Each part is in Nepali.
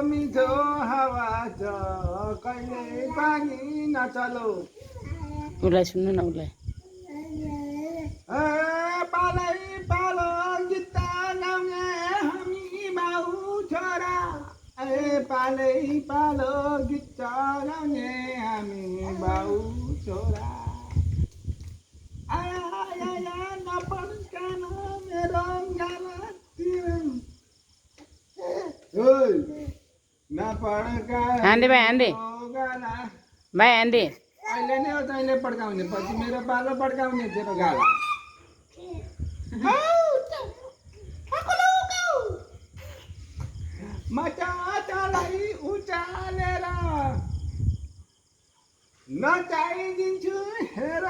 मिठो हावा छ कहिले पनि नचलो उसलाई सुन्नु न उसलाई पालै पालो गीत गाउने हामी बाउ छोरा पालै पालो गीत गाउने हामी बाउ छोरा आया नपड्कान मेरो गालातिर नपड्का हान्दी भाइ हान्दी गाला भाइ हान्दी अहिले नै हो तैँले पड्काउने पछि मेरो पालो पड्काउने तेरो गाला मचालाई उचालेर नचाइदिन्छु हेर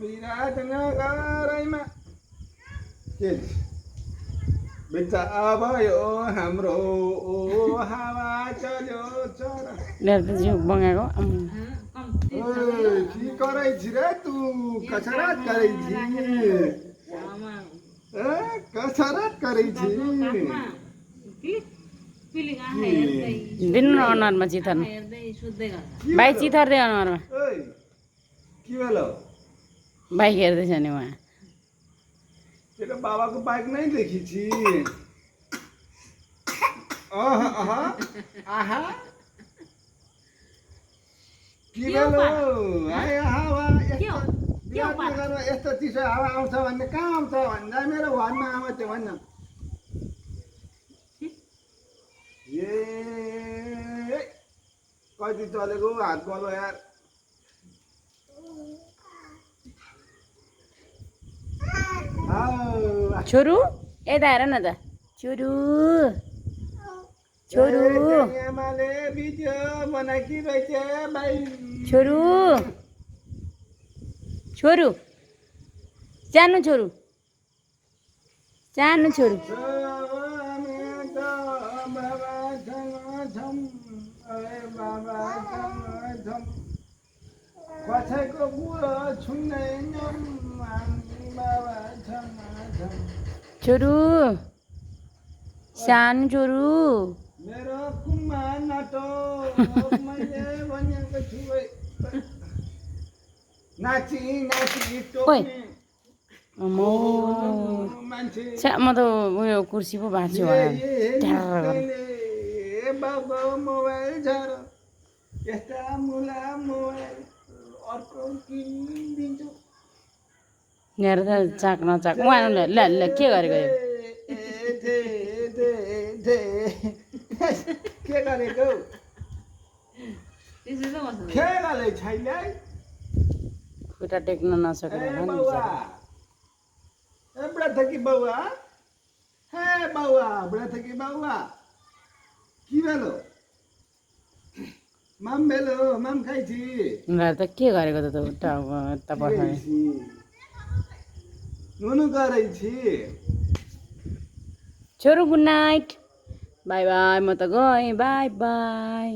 विराटनगरैमा के बिचा अब यो हाम्रो हावा चल्यो चरा लिएर त जिउ बगाएको की करै छी रे तू कसरत करै छी कसरत करै छी दिनु न अनुहारमा चिथर्नु भाइ चिथर्दै अनुहारमा के भेलो बाइक हेर्दैछ नि उहाँ तेरो बाबाको बाइक नै देखिछि आहा के भेलो आया हावा यस्तो चिसो हावा आउँछ भन्ने कहाँ आउँछ भन्दा मेरो घरमा आउँछ त्यो भन्न ए कति चलेको हात बलो यार छोरू यता हेर न त छोरू छोरू आमाले भिडियो बनाइरहेछ भाइ छोरू छोरू सानो छोरू सानो छोरू कसैको बुढो छुन्दैनौँ बाबा छोरू सानो छोरू मेरो कुमा नाटो मैले भनेको छु नाची नाची टोक्ने मान्छे म त उयो कुर्सी पो भाँच्छु बाबा मोबाइल छ र यस्ता मुला मोबाइल अर्को किनिदिन्छु हेर त चाक नचाक उहाँ ल ल के गरेको यो के गरेको खेलाले छैन खुट्टा टेक्न नसकेर बुढा थकी बाउआ हे बाउआ बुढा थकी बाउआ के भेलो माम भेलो माम खाइछि उनीहरू त के गरेको त पठाए नुनु गराइछि छोरू गुड नाइट बाई बाई म त गएँ बाई बाई